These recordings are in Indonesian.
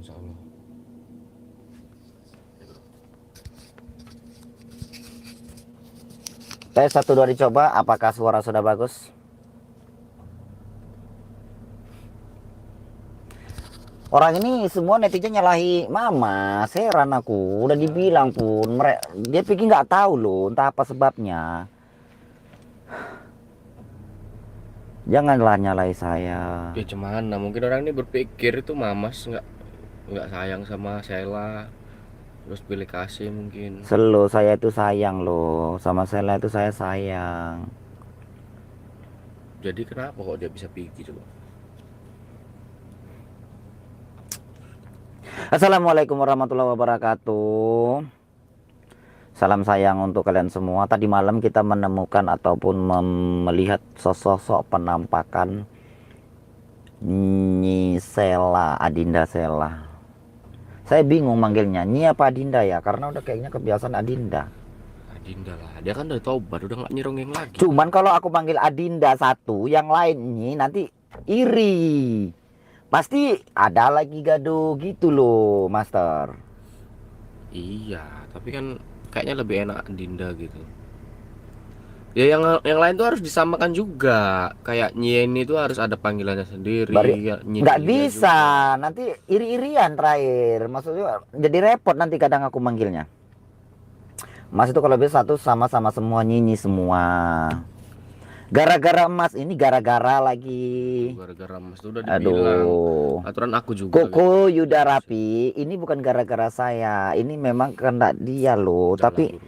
insya Allah. Tes 1 2 dicoba, apakah suara sudah bagus? Orang ini semua netizen nyalahi Mama, heran aku. Udah dibilang pun, dia pikir nggak tahu loh, entah apa sebabnya. Janganlah nyalahi saya. Ya cuman, nah mungkin orang ini berpikir itu Mamas nggak sayang sama Sheila, terus pilih kasih mungkin. Selo saya itu sayang loh, sama Sheila itu saya sayang. Jadi kenapa kok dia bisa pergi coba? Assalamualaikum warahmatullahi wabarakatuh. Salam sayang untuk kalian semua. Tadi malam kita menemukan ataupun melihat sosok penampakan Nyi Sheila, Adinda Sheila. Saya bingung manggilnya Nyi apa Adinda ya, karena udah kayaknya kebiasaan Adinda. Adinda lah, dia kan udah tobat, udah nggak nyerongeng lagi. Cuman kalau aku manggil Adinda satu, yang lain Nyi, nanti iri. Pasti ada lagi gaduh gitu loh, Master. Iya, tapi kan kayaknya lebih enak Adinda gitu. Ya yang lain tuh harus disamakan juga. Kayak Nyeni itu harus ada panggilannya sendiri. Ya, Nggak bisa, nanti iri-irian terakhir. Maksudnya jadi repot nanti kadang aku manggilnya. Mas itu kalau bisa satu sama-sama semua Nyinyi semua. Gara-gara emas ini gara-gara lagi. Gara-gara Mas itu udah dibilang. Aduh. Aturan aku juga. Koko Yuda Rapi, ini bukan gara-gara saya. Ini memang kehendak dia loh. Udah Tapi lah,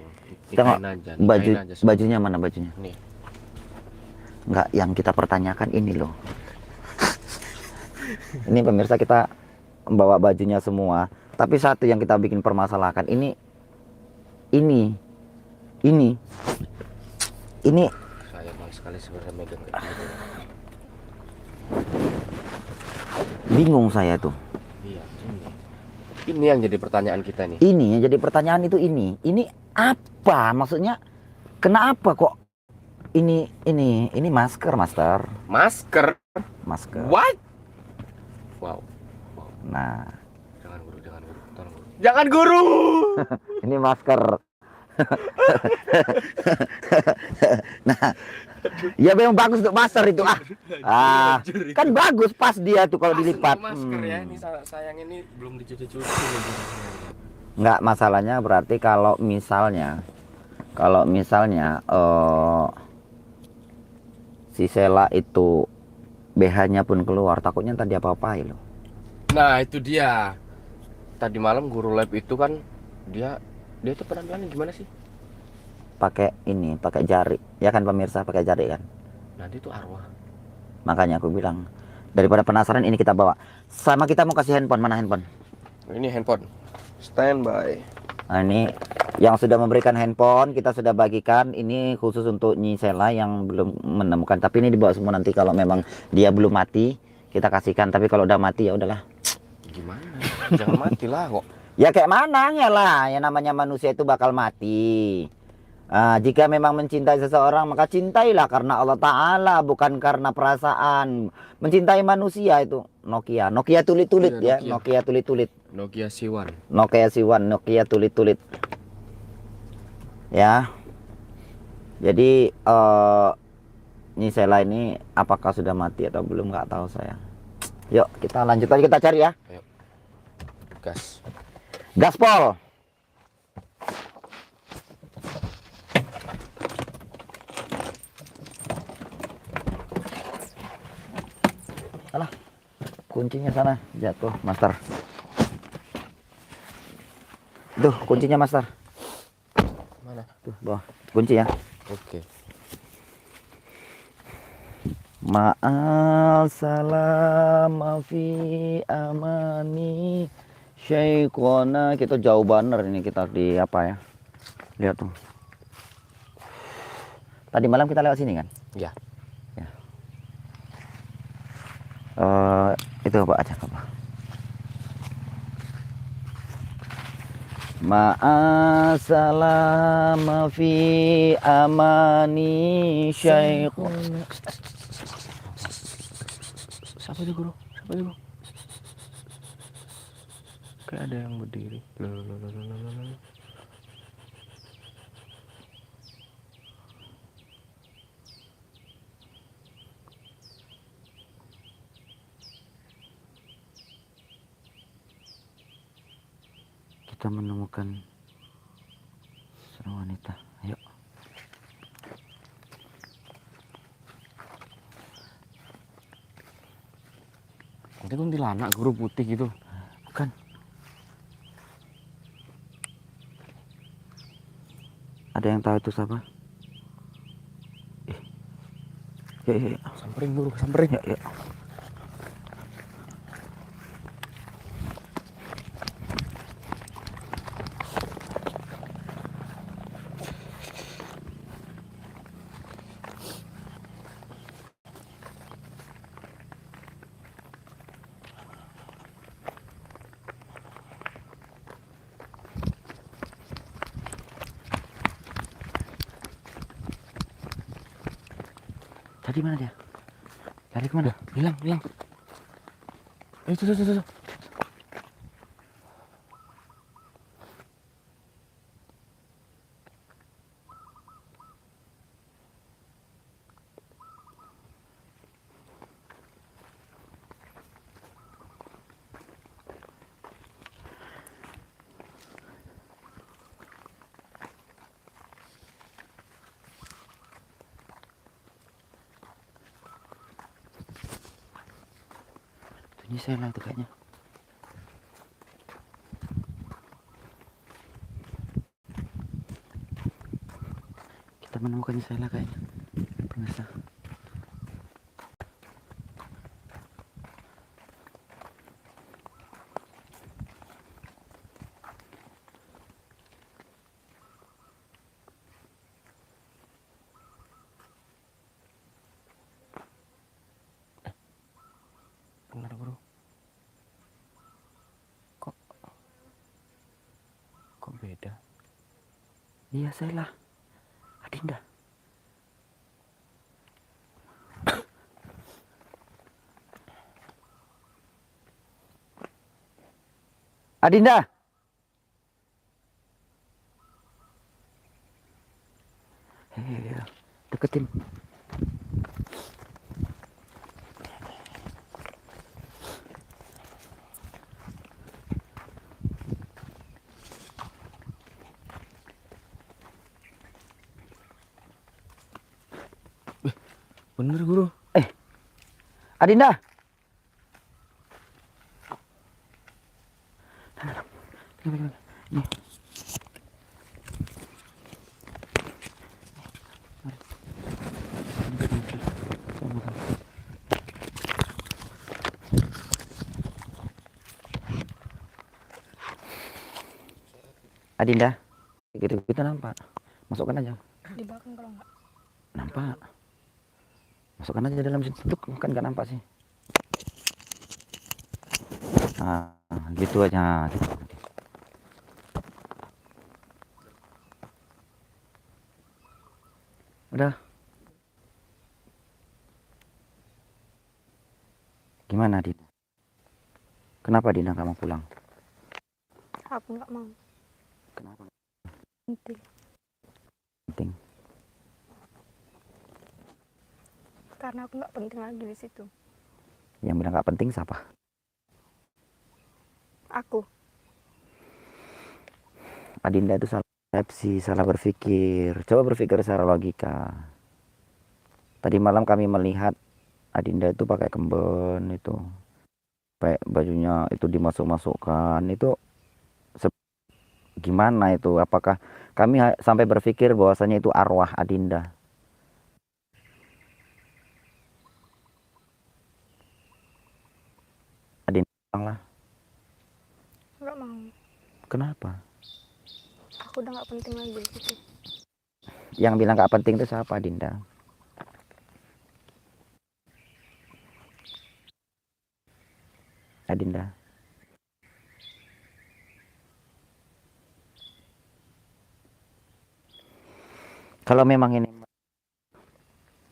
tengok baju aja bajunya mana bajunya? nih. Enggak, yang kita pertanyakan ini loh. Ini pemirsa, kita membawa bajunya semua. Tapi satu yang kita bikin permasalahkan ini. Saya malas sekali sebenarnya megang kayak gini. Bingung saya tuh. Iya, ini yang jadi pertanyaan kita nih. Ini yang jadi pertanyaan itu ini. Ini apa maksudnya? Kenapa kok ini masker, Master? Masker? What? Wow. Nah, Jangan guru, tolong guru. Jangan guru. ini masker. Nah, ya memang bagus untuk masker itu kan bagus pas dia tuh kalau dilipat. Masker ya, ini sayang ini belum dicuci-cuci. Nggak, masalahnya berarti kalau misalnya si Sheila itu BH-nya pun keluar, takutnya tadi apa-apain loh. Nah itu dia. Tadi malam guru lab itu kan dia itu penampilannya gimana sih? Pakai jari, ya kan pemirsa, pakai jari kan. Nanti itu arwah. Makanya aku bilang, daripada penasaran ini kita bawa. Sama kita mau kasih handphone, mana handphone? Ini handphone. Standby. Nah, ini yang sudah memberikan handphone kita sudah bagikan. Ini khusus untuk Nyi Sheila yang belum menemukan. Tapi ini dibawa semua, nanti kalau memang dia belum mati kita kasihkan. Tapi kalau udah mati ya udahlah. Gimana? Jangan matilah kok. Ya kayak mananya lah, yang namanya manusia itu bakal mati. Jika memang mencintai seseorang maka cintailah karena Allah Ta'ala, bukan karena perasaan. Mencintai manusia itu Nokia tulit-tulit ya, Nokia tulit-tulit. Nokia C1. Nokia tulit-tulit. Ya. Jadi Nyi Sheila ini apakah sudah mati atau belum nggak tahu saya. Yuk kita lanjut aja, kita cari ya. Ayo. Gas. Gaspol. Alah, kuncinya sana jatuh, Master. Tuh kuncinya, Master. Mana? Tuh bawah kunci ya. Oke. Ma'al salam fi amani Syekhona. Kita jauh banget ini, kita di apa ya? Lihat tuh. Tadi malam kita lewat sini kan? Ya. Ya. Itu apa aja apa? Ma'asalam fi amani Syekhona. Siapa itu guru? kayak ada yang berdiri. Loh. Kita menemukan seorang wanita. Ayo. Nanti kuntilanak guru putih gitu. Bukan. Ada yang tahu itu siapa? Yuk. Samperin guru, samperin. Yuk. Tadi mana dia? Lari kemana? Hilang. Itu. Ini Sela itu kayaknya. Kita menemukan Sela kayaknya. Pemirsa. Benar guru. Kok beda? Iya Sela. Adinda. Adinda. Deketin. Bener guru. Adinda. Ini. Adinda. Gitu nampak. Masukkan aja. Di belakang kalau enggak. Nampak. Masukkan aja dalam situ kan nggak nampak sih. Nah, gitu aja. Udah. Gimana Dina? Kenapa Dina nggak mau pulang? Aku nggak mau. Kenapa? Penting. Karena aku nggak penting lagi di situ. Yang bilang nggak penting siapa? Aku. Adinda itu salah persepsi, salah berpikir. Coba berpikir secara logika. Tadi malam kami melihat Adinda itu pakai kemben itu, pakai bajunya itu dimasuk-masukkan itu gimana itu? Apakah kami sampai berpikir bahwasanya itu arwah Adinda? Adinda lah. Nggak mau. Kenapa? Aku udah nggak penting lagi di situ. Yang bilang nggak penting itu siapa Adinda? Adinda. Kalau memang ini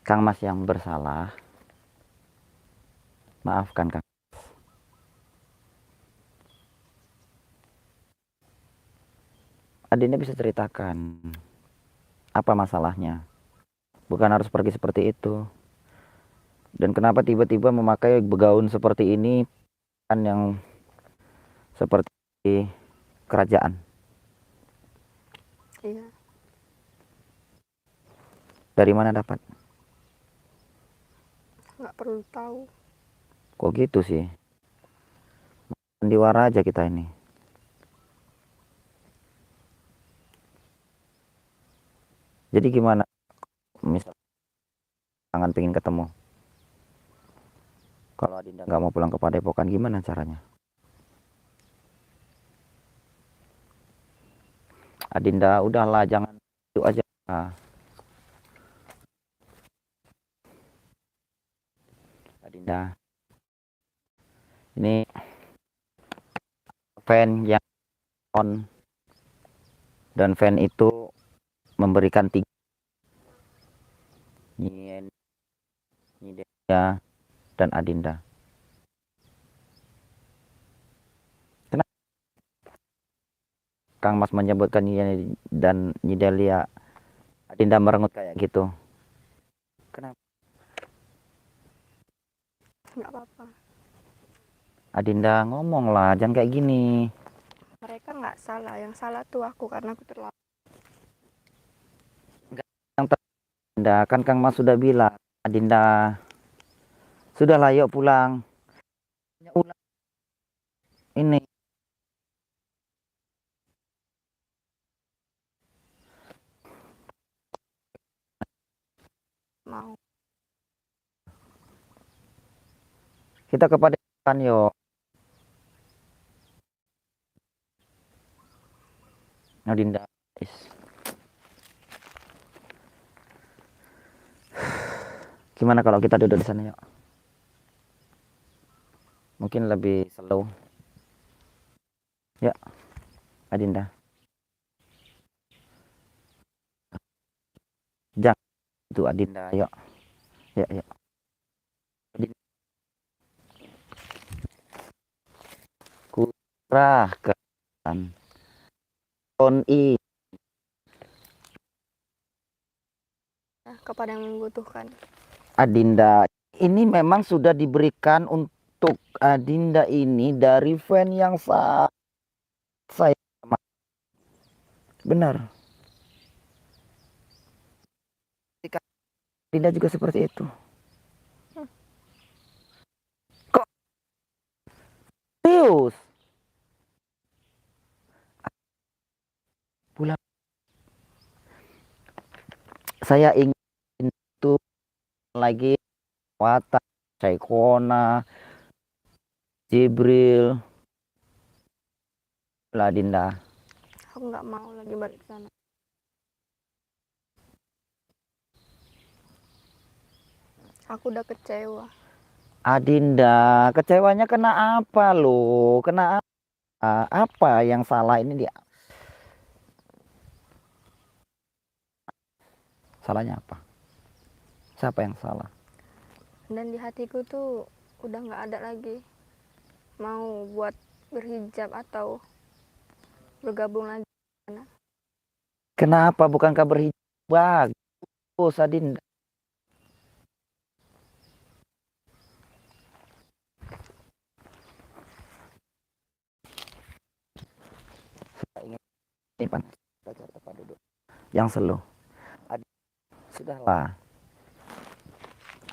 Kang Mas yang bersalah, maafkan Kang. Adinda bisa ceritakan apa masalahnya. Bukan harus pergi seperti itu. Dan kenapa tiba-tiba memakai gaun seperti ini kan yang seperti kerajaan. Iya, Dari mana dapat? nggak perlu tahu. Kok gitu sih? Sandiwara aja kita ini. Jadi gimana? Misal tangan pengen ketemu. Kalau Adinda nggak mau pulang ke Padepokan, gimana caranya? Adinda, udahlah, jangan itu aja. Adinda, ini fan yang on dan fan itu memberikan 3 Nyen, Nyidelia, dan Adinda. Kenapa Kang Mas menyebutkan Nyen dan Nyidelia, Adinda merengut kayak gitu? Kenapa? Nggak apa-apa. Adinda ngomonglah, jangan kayak gini. Mereka nggak salah, yang salah tuh aku karena aku terlalu. Adinda, kan Kang Mas sudah bilang, Adinda, sudahlah yuk pulang. Ini Mau. kita ke Padepokan yuk. Adinda, gimana kalau kita duduk di sana yuk? Mungkin lebih slow. Ya, Adinda. Jangan itu Adinda, yuk. Ya, ya. Adinda. Kurahkan Kepada yang membutuhkan. Adinda, ini memang sudah diberikan untuk Adinda ini dari fan yang saya benar. Adinda juga seperti itu. Kok serius? Pulang. Saya ingin itu lagi Wata, Syaikona, Jibril, Adinda. Aku nggak mau lagi balik ke sana. Aku udah kecewa. Adinda, kecewanya kena apa loh? Kena apa? Apa yang salah ini dia? Salahnya apa? Siapa yang salah? Dan di hatiku tuh udah nggak ada lagi mau buat berhijab atau bergabung lagi. Kenapa bukankah berhijab? Bagus, Adinda. Ini panas. Tempat duduk. Yang slow. Sudahlah.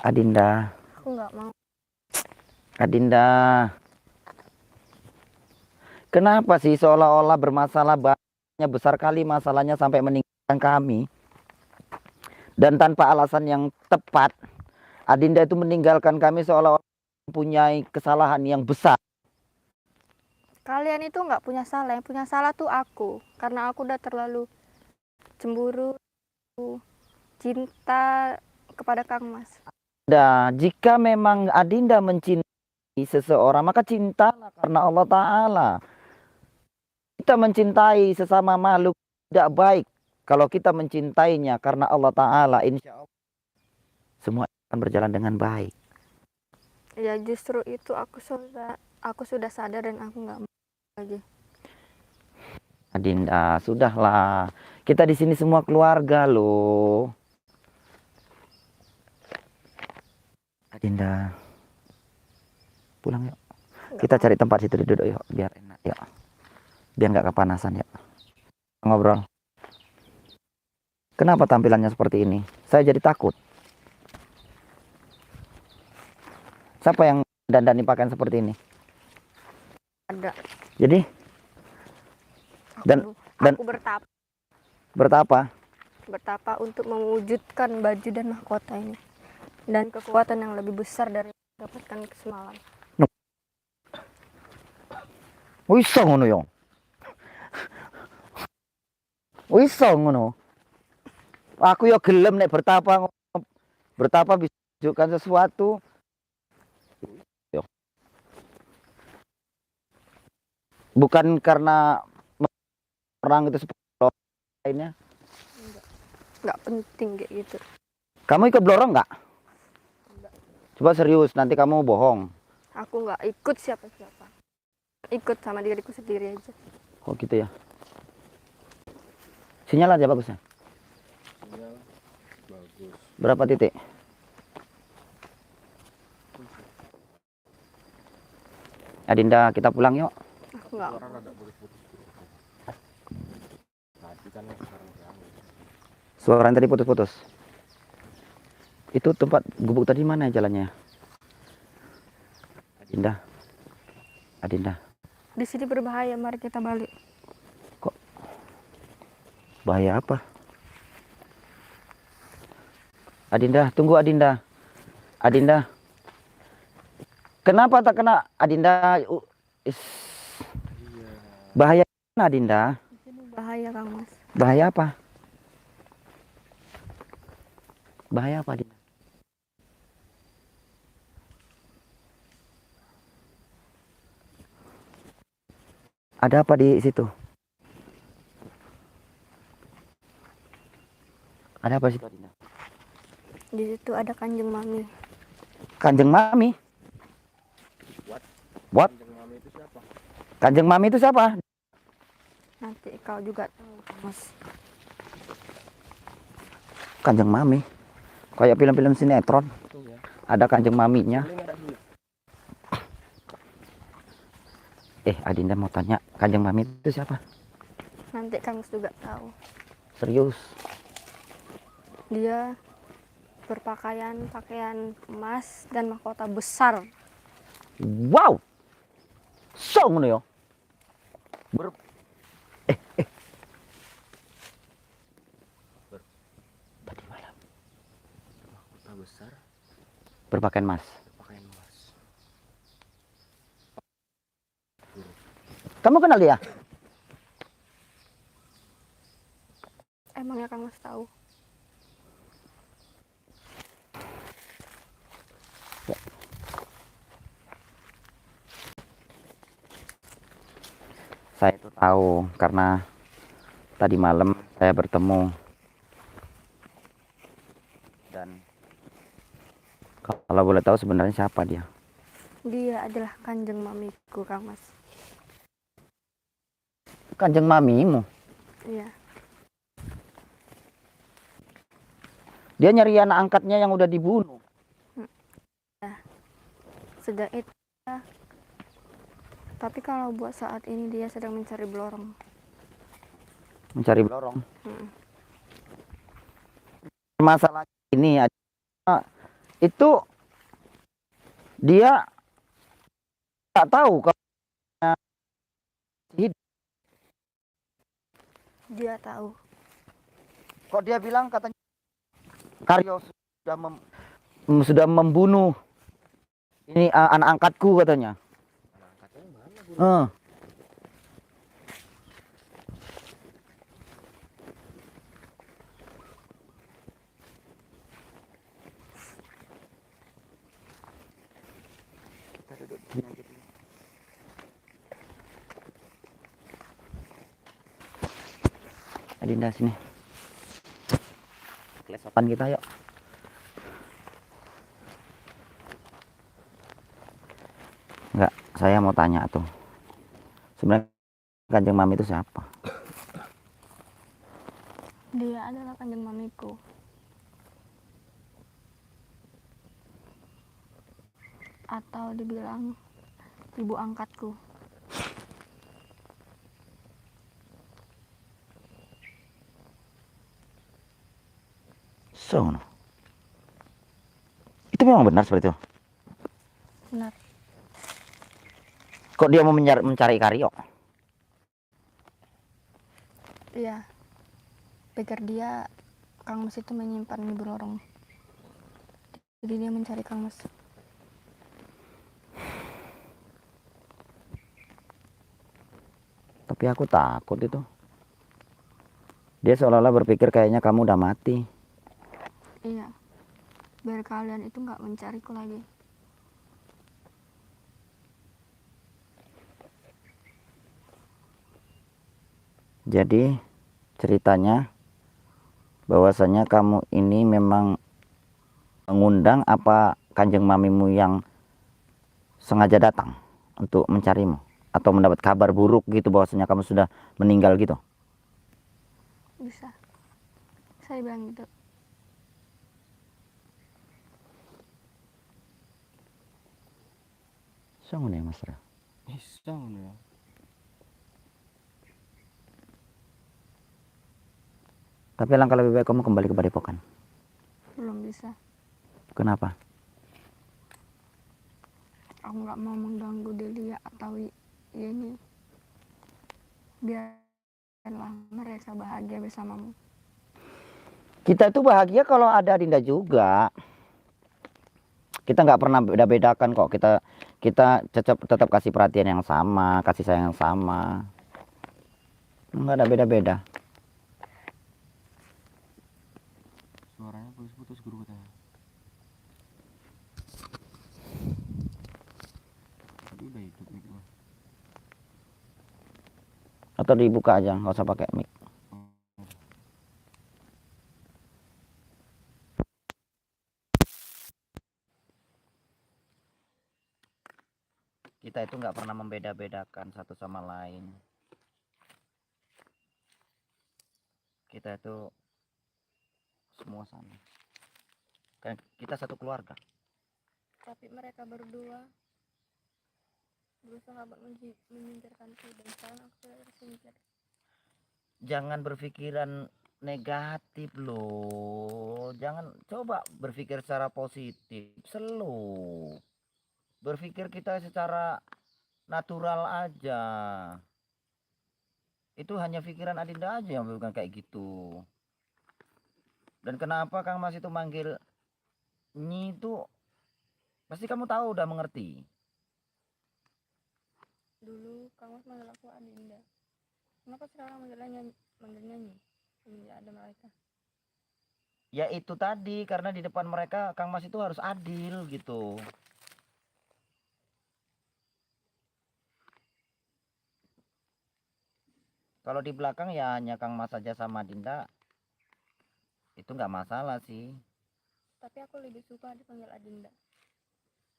Adinda. Aku nggak mau. Adinda. Kenapa sih seolah-olah bermasalah banyak besar kali masalahnya sampai meninggalkan kami? Dan tanpa alasan yang tepat, Adinda itu meninggalkan kami seolah-olah mempunyai kesalahan yang besar. Kalian itu nggak punya salah, yang punya salah tuh aku. Karena aku udah terlalu cemburu, cinta kepada Kang Mas. Jika memang Adinda mencintai seseorang, maka cintalah karena Allah Ta'ala. Kita mencintai sesama makhluk tidak baik. Kalau kita mencintainya karena Allah Ta'ala, insya Allah semua akan berjalan dengan baik. Ya justru itu aku sudah sadar dan aku nggak mau lagi. Adinda, sudahlah. Kita di sini semua keluarga loh. Adinda, pulang yuk. Kita cari tempat situ duduk yuk, biar enak yuk. Biar nggak kepanasan ya. Ngobrol. Kenapa tampilannya seperti ini? Saya jadi takut. Siapa yang dandani pakaian seperti ini? Ada. Jadi Dan- Aku bertapa? bertapa untuk mewujudkan baju dan mahkota ini dan kekuatan yang lebih besar dari yang dapatkan semalam. Iso ngono yo. Iso ngono. Aku yo gelem nek bertapa bisa tunjukkan sesuatu. Yo. Bukan karena perang itu seperti lainnya. Nggak penting kayak gitu. Kamu ikut blorong nggak? Coba serius, nanti kamu bohong. Aku nggak ikut siapa-siapa. Ikut sama diriku sendiri aja. Kok gitu ya? Sinyal aja bagusnya. Sinyal bagus. Berapa titik? Adinda, kita pulang yuk. Aku nggak. Suara rada putus-putus. Tadi kan sekarang terangin. Suara yang tadi putus-putus. Itu tempat gubuk tadi mana jalannya? Adinda. Adinda. Di sini berbahaya, mari kita balik. Bahaya apa? Adinda, tunggu Adinda. Adinda. Kenapa tak kena Adinda? Bahaya mana Adinda? Di sini bahaya, Kang Mas. Bahaya apa? Bahaya apa Adinda? Ada apa di situ? Ada apa sih Adinda? Di situ ada Kanjeng Mami. Kanjeng Mami? What? Kanjeng Mami itu siapa? Kanjeng Mami itu siapa? Nanti kau juga tahu, Kang Mas. Kanjeng Mami. Kayak film-film sinetron. Itu ya. Ada Kanjeng Maminya. Ini ada duit. Adinda mau tanya, Kanjeng Mami itu siapa? Nanti Kang Mas juga tahu. Serius? Dia berpakaian pakaian emas dan mahkota besar. Wow. So ngono yo. Tadi malam Mahkota besar, berpakaian mas. pakaian emas. Kamu kenal dia? Emangnya Kang Mas tahu? Saya itu tahu karena tadi malam saya bertemu dan kalau boleh tahu sebenarnya siapa dia? Dia adalah Kanjeng Mamiku, Kang Mas. Kanjeng Mamimu. Iya. Dia nyari anak angkatnya yang udah dibunuh. Sejak itu. Tapi kalau buat saat ini dia sedang mencari Blorong. Mencari Blorong. Mm. Masalah ini itu dia tak tahu kalau Dia tahu. kok dia bilang katanya Karyo sudah membunuh ini anak angkatku katanya. Anak angkatnya mana guru? Kita duduk di sini aja dulu. Adinda sini. Kelesotan kita yuk. Enggak, saya mau tanya tuh. Sebenarnya Kanjeng Mami itu siapa? Dia adalah kanjeng mamiku. Atau dibilang ibu angkatku. So, no. Itu memang benar seperti itu. Benar. Kok dia mau mencari Karyo? Iya. Pikir dia Kang Mas itu menyimpan Ibu Rorong. Jadi dia mencari Kang Mas. Tapi aku takut itu. Dia seolah-olah berpikir kayaknya kamu udah mati. Iya. Biar kalian itu nggak mencariku lagi. Jadi ceritanya bahwasanya kamu ini memang mengundang apa kanjeng mamimu yang sengaja datang untuk mencarimu atau mendapat kabar buruk gitu bahwasanya kamu sudah meninggal gitu. Bisa. Saya bilang gitu. So ya Mas Ra. Bisa ya. Tapi langkah lebih baik kamu kembali ke Padepokan. Belum bisa. Kenapa? Aku nggak mau mengganggu Delia atau ini. Biarlah mereka bahagia bersamamu. Kita itu bahagia kalau ada Dinda juga. Kita nggak pernah beda-bedakan kok. Kita tetap kasih perhatian yang sama, kasih sayang yang sama. Nggak ada beda-beda. Suaranya putus-putus guru katanya. Tadi udah hidup nih gua. Atau dibuka aja, nggak usah pakai mic. Kita itu nggak pernah membeda-bedakan satu sama lain. Kita itu semua sama. Kan kita satu keluarga. Tapi mereka berdua berusaha menyingkirkanku dan sekarang aku sudah tersingkir. Jangan berpikiran negatif loh. Jangan, coba berpikir secara positif. Slow. Berpikir kita secara natural aja. Itu hanya pikiran Adinda aja yang bukan kayak gitu. Dan kenapa Kang Mas itu manggil Nyi itu pasti kamu tahu, udah mengerti. Dulu Kang Mas manggil aku Adinda. Kenapa sekarang manggilnya Nyi? Semenjak ada mereka. Ya itu tadi, karena di depan mereka Kang Mas itu harus adil gitu. Kalau di belakang ya hanya Kang Mas saja sama Dinda, itu nggak masalah sih. Tapi aku lebih suka dipanggil Adinda.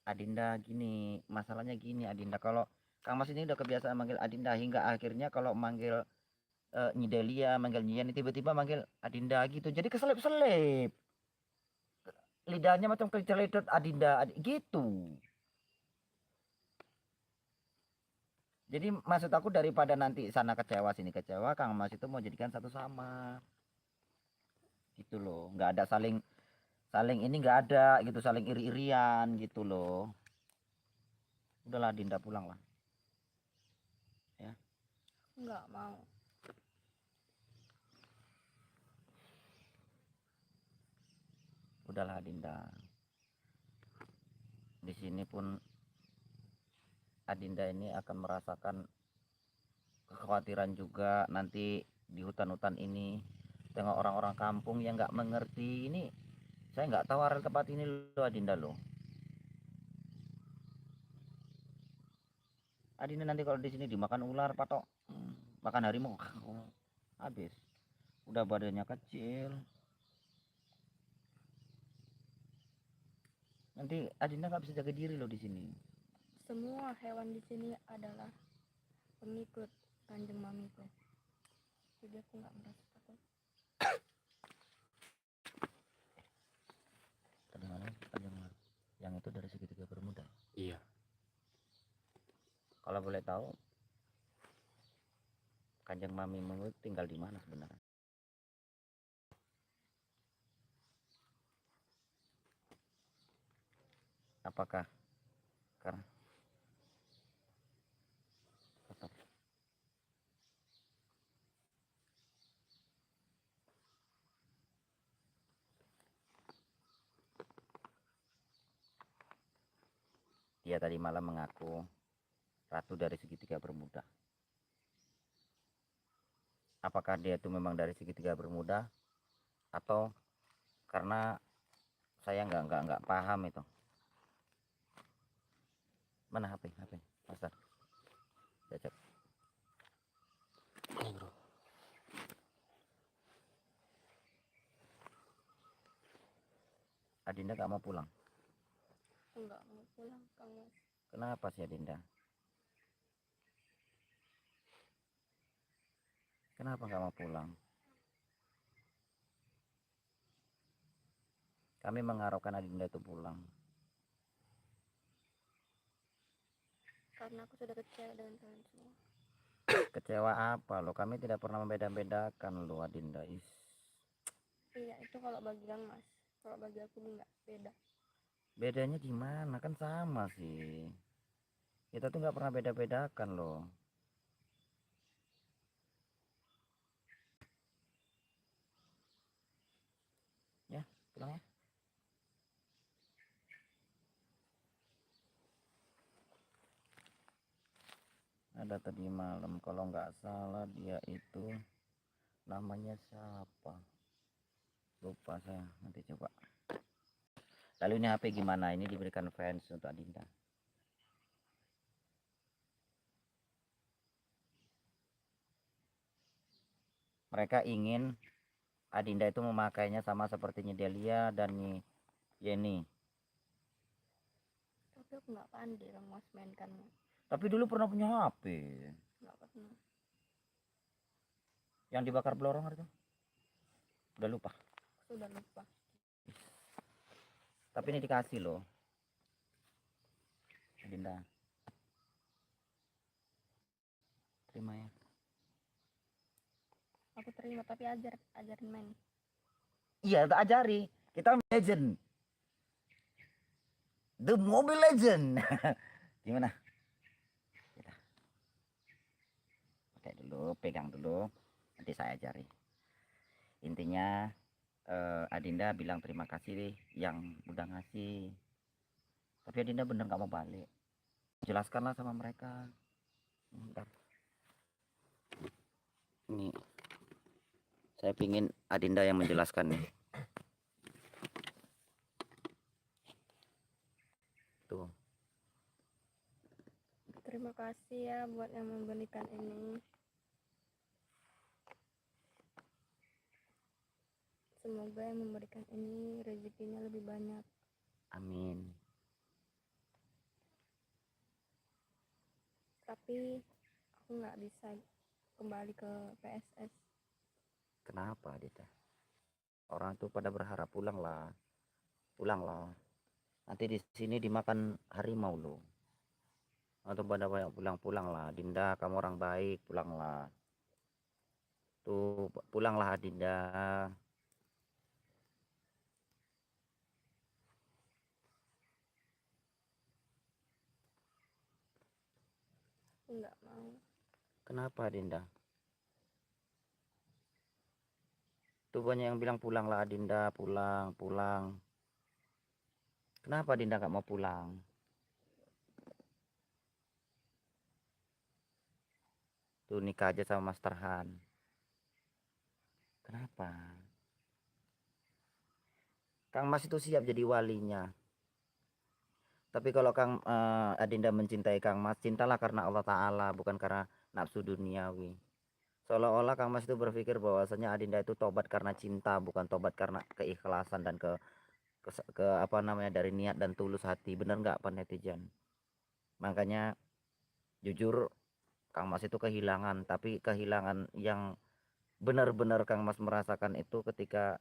Adinda gini, masalahnya gini Adinda, kalau Kang Mas ini udah kebiasaan manggil Adinda hingga akhirnya kalau manggil Nyi Delia, manggil Nyian, tiba-tiba manggil Adinda gitu, jadi keselip-selip. Lidahnya macam keceledot Adinda gitu. Jadi maksud aku daripada nanti sana kecewa sini kecewa, Kang Mas itu mau jadikan satu sama. Gitu loh, nggak ada saling ini, nggak ada gitu, saling iri-irian gitu loh. Udahlah Dinda pulang lah ya. Nggak mau. Udahlah Dinda, di sini pun Adinda ini akan merasakan kekhawatiran juga nanti di hutan-hutan ini dengan orang-orang kampung yang nggak mengerti ini. Saya nggak tahu area tempat ini loh Adinda loh. Adinda nanti kalau di sini dimakan ular patok, makan harimau, habis. Udah badannya kecil. Nanti Adinda nggak bisa jaga diri loh di sini. Semua hewan di sini adalah pengikut kanjeng mamiku. Jadi aku nggak merasa takut. yang itu dari segitiga bermuda. Iya. Kalau boleh tahu, Kanjeng Mami Mungu tinggal di mana sebenarnya? Apakah karena tetap dia tadi malam mengaku ratu dari segitiga bermuda? Apakah dia itu memang dari segitiga bermuda atau karena saya nggak paham itu? Mana HP Master? Saya cek. Ini bro. Adinda nggak mau pulang. Enggak mau pulang Kang Mas. Kenapa sih Adinda? Kenapa nggak mau pulang? Kami mengharapkan Adinda itu pulang. Karena aku sudah kecewa dengan kalian semua. Kecewa apa lo? Kami tidak pernah membeda-bedakan lo Adinda. Iya, itu kalau bagi Kang Mas. Kalau bagi aku enggak beda. Bedanya gimana? Kan sama sih. Kita tuh nggak pernah beda-bedakan loh. Ya, pulang ya. Ada tadi malam kalau nggak salah dia itu namanya siapa? Lupa saya, nanti coba. Lalu ini HP gimana? Ini diberikan fans untuk Adinda. Mereka ingin Adinda itu memakainya sama sepertinya Delia dan Yeni. Tapi aku nggak pandai Kang Mas mainkan. Tapi dulu pernah punya HP Nggak pernah. yang dibakar pelorong itu. Udah lupa. Sudah lupa. Tapi ini dikasih loh. Adinda. Terima ya. Aku terima tapi ajarin main. Iya, tak ajari. Kita legend. The Mobile Legend. Gimana? Kita pakai dulu, pegang dulu. Nanti saya ajari. Intinya Adinda bilang terima kasih yang udah ngasih. Tapi Adinda bener nggak mau balik. Jelaskanlah sama mereka. Bentar. Ini saya pingin Adinda yang menjelaskan nih. Tuh. Terima kasih ya buat yang memberikan ini. Semoga yang memberikan ini rezekinya lebih banyak. Amin. Tapi aku nggak bisa kembali ke PSS. Kenapa Adinda? Orang tuh pada berharap pulanglah. Pulanglah. Nanti di sini dimakan harimau loh. Atau pada banyak pulang lah. Dinda, kamu orang baik, pulanglah. Tuh, pulanglah Dinda. Nggak mau. Kenapa Dinda? Tuh banyak yang bilang pulanglah Dinda, pulang. Kenapa Dinda nggak mau pulang? Tuh nikah aja sama Mas Tarhan. Kenapa? Kang Mas itu siap jadi walinya. Tapi kalau Adinda mencintai Kang Mas, cintalah karena Allah Ta'ala, bukan karena nafsu duniawi. Seolah-olah Kang Mas itu berpikir bahwasanya Adinda itu tobat karena cinta, bukan tobat karena keikhlasan dan ke apa namanya dari niat dan tulus hati. Bener nggak Pak netizen? Makanya jujur Kang Mas itu kehilangan, tapi kehilangan yang benar-benar Kang Mas merasakan itu ketika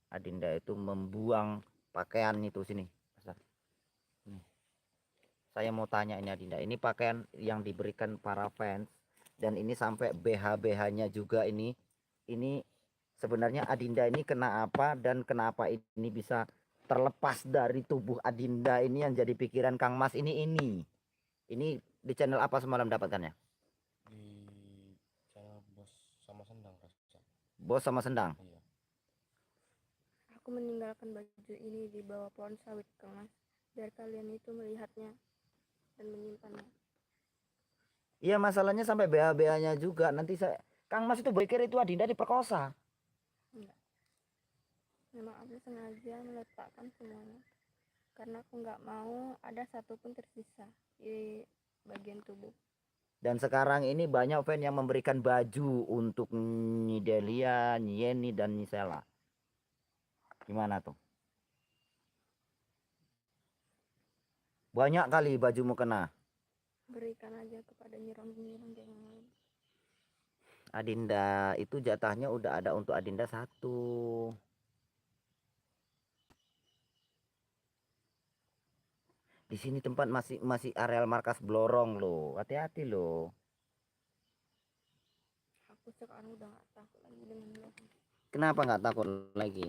Adinda itu membuang pakaian itu sini. Saya mau tanya ini Adinda, ini pakaian yang diberikan para fans dan ini sampai BH-BH-nya juga ini sebenarnya Adinda ini kena apa dan kenapa ini bisa terlepas dari tubuh Adinda ini yang jadi pikiran Kang Mas ini di channel apa semalam dapatkannya? Di channel Bos sama Sendang rasa. Bos sama Sendang. Iya. Aku meninggalkan baju ini di bawah pohon sawit, Kang Mas, biar kalian itu melihatnya dan menyimpannya. Iya, masalahnya sampai BH-BH-nya juga. Nanti Kang Mas itu berpikir itu Adinda diperkosa. Enggak. Memang aku sengaja meletakkan semuanya karena aku nggak mau ada satupun tersisa di bagian tubuh. Dan sekarang ini banyak fan yang memberikan baju untuk Nyi Delia, Nyi Yeni, dan Nyi Sela. Gimana tuh? Banyak kali bajumu kena. Berikan aja kepada nyirong-nyirong yang lain. Adinda itu jatahnya udah ada untuk Adinda 1. Di sini tempat masih areal markas Blorong loh. Hati-hati loh. Aku sekarang udah nggak takut lagi dengan mereka. Kenapa nggak takut lagi?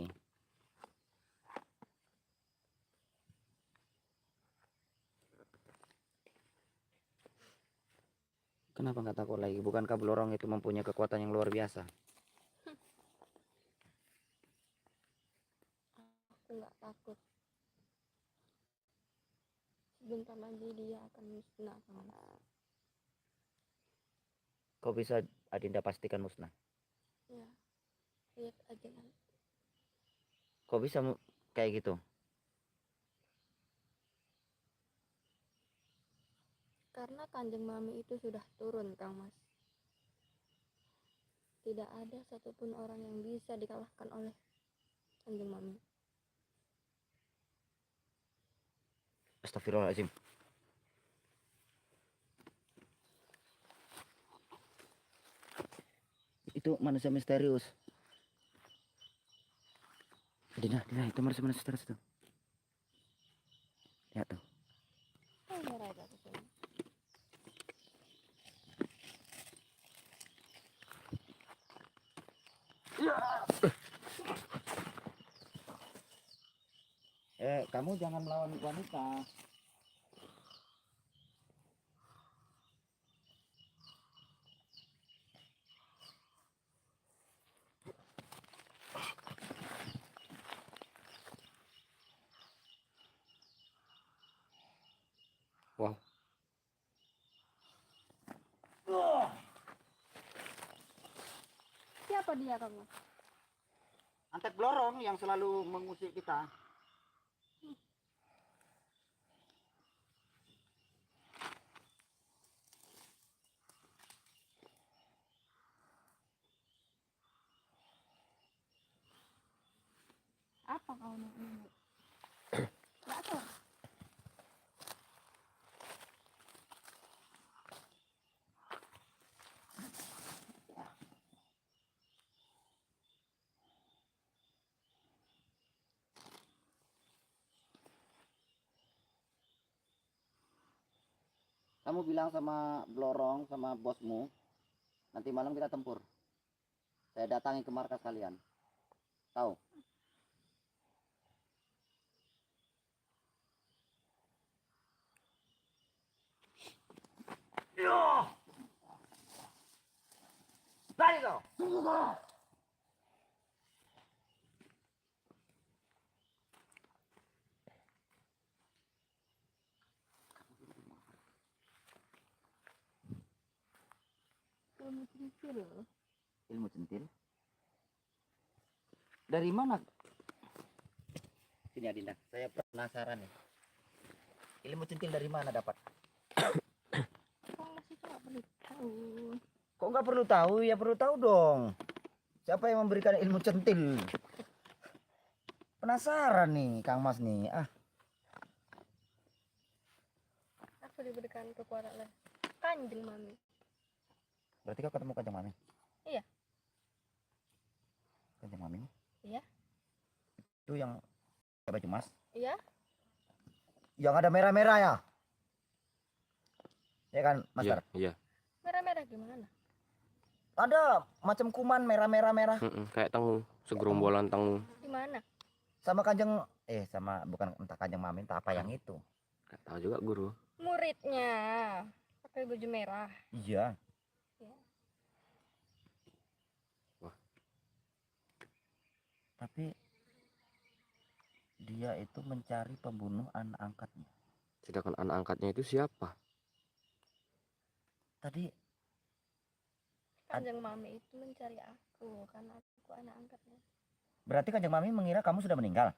Kenapa nggak takut lagi? Bukankah Blorong itu mempunyai kekuatan yang luar biasa? Aku nggak takut. Sebentar lagi dia akan musnah, Kang Mas. Kok bisa Adinda pastikan musnah? Ya, lihat aja nanti. Kok bisa kayak gitu? Karena Kanjeng Mami itu sudah turun, Kang Mas. Tidak ada satupun orang yang bisa dikalahkan oleh Kanjeng Mami. Astagfirullahaladzim. Itu manusia misterius. Dina, itu manusia misterius tuh. Lihat tuh. Oh, merah itu semua. Kamu jangan melawan wanita. Wow. Siapa dia, Kang Mas? Antek Blorong yang selalu mengusik kita. Apa kau ini? Nggak tahu. Kamu bilang sama Blorong, sama bosmu, nanti malam kita tempur. Saya datangi ke markas kalian. Tahu? Lari kau! Ilmu centil. Ilmu centil? Dari mana? Sini Adinda, saya penasaran nih. Ilmu centil dari mana dapat? Kang Mas itu nggak perlu tahu. Kok nggak perlu tahu? Ya perlu tahu dong. Siapa yang memberikan ilmu centil? Penasaran nih Kang Mas nih. Aku diberikan kekuatan oleh Kanjeng Mami. Berarti kau ketemu Kanjeng Mami? Iya. Kanjeng Mami? Iya. Itu yang pakai baju emas? Iya. Yang ada merah-merah ya? Ya kan, Iya, Master? iya. Merah-merah gimana? Ada macam kuman merah-merah-merah Kayak tengu, segerombolan tengu. Di mana? sama kanjeng sama bukan entah kanjeng mami entah apa yang itu. Gak tahu juga guru. Muridnya pakai baju merah. Iya. Ya. Wah. Tapi dia itu mencari pembunuh anak angkatnya. Sedangkan anak angkatnya itu siapa? Tadi Kanjeng mami itu mencari aku karena aku anak angkatnya. berarti kanjeng mami mengira kamu sudah meninggal.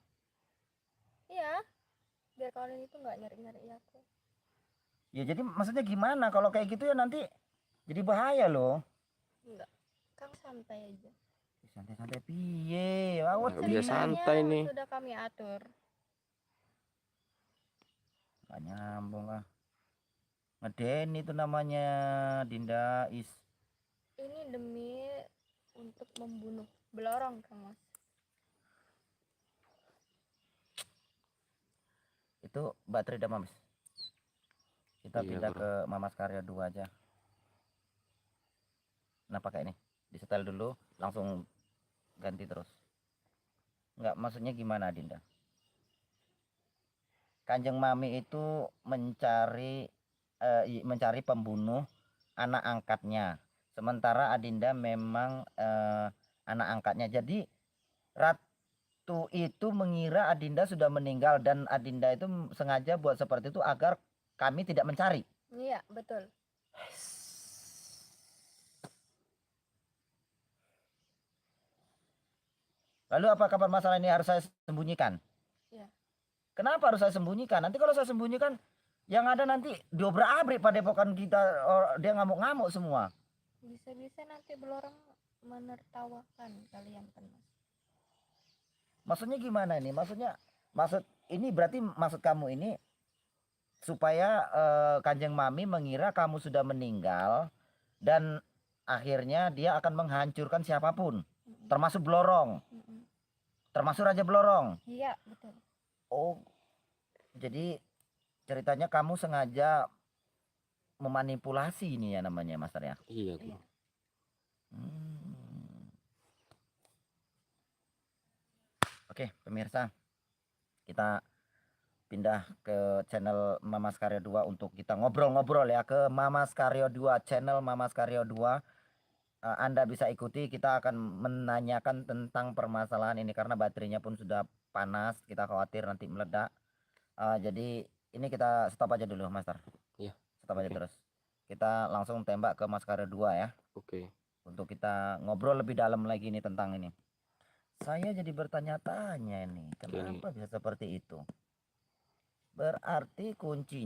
Iya, biar kalian itu nggak nyari-nyari aku. Ya jadi maksudnya gimana kalau kayak gitu ya nanti jadi bahaya loh. Enggak, Kang santai aja. Santai-santai piye? Awet Nggak bisa Ceritanya santai nih. sudah kami atur. Gak nyambung ah. Ngeden itu namanya Dinda Is. Ini demi untuk membunuh Belorong, Kang Mas. Itu baterai udah mamis. Kita Iya, pindah Bro. ke Mamas Karya 2 aja. Nah pakai ini. Disetel dulu langsung ganti terus. Enggak, maksudnya gimana Dinda? Kanjeng Mami itu mencari pembunuh anak angkatnya. Sementara Adinda memang anak angkatnya. Jadi Ratu itu mengira Adinda sudah meninggal dan Adinda itu sengaja buat seperti itu agar kami tidak mencari. Iya, betul. Lalu apa kabar masalah ini harus saya sembunyikan? Iya. Kenapa harus saya sembunyikan? Nanti kalau saya sembunyikan yang ada nanti diobrak-abrik padepokan kita, dia ngamuk-ngamuk semua. Bisa-bisa nanti Belorong menertawakan kalian, Kang Mas. Maksudnya gimana ini? Maksud ini berarti maksud kamu ini supaya Kanjeng Mami mengira kamu sudah meninggal dan akhirnya dia akan menghancurkan siapapun, termasuk Belorong, Mm-mm. termasuk Raja Belorong. Iya, betul. Oh, jadi ceritanya kamu sengaja memanipulasi ini ya namanya, Master ya. Iya, Guru. Iya. Oke, pemirsa, kita pindah ke channel Mamas Karya 2 untuk kita ngobrol-ngobrol ya ke Mamas Karya 2, channel Mamas Karya 2. Anda bisa ikuti, kita akan menanyakan tentang permasalahan ini karena baterainya pun sudah panas, kita khawatir nanti meledak. Jadi ini kita stop aja dulu, Master. Iya. Stop aja Oke. terus. Kita langsung tembak ke Mas Karya 2 ya. Oke. Untuk kita ngobrol lebih dalam lagi nih tentang ini. Saya jadi bertanya-tanya ini, kenapa bisa seperti itu? Berarti kuncinya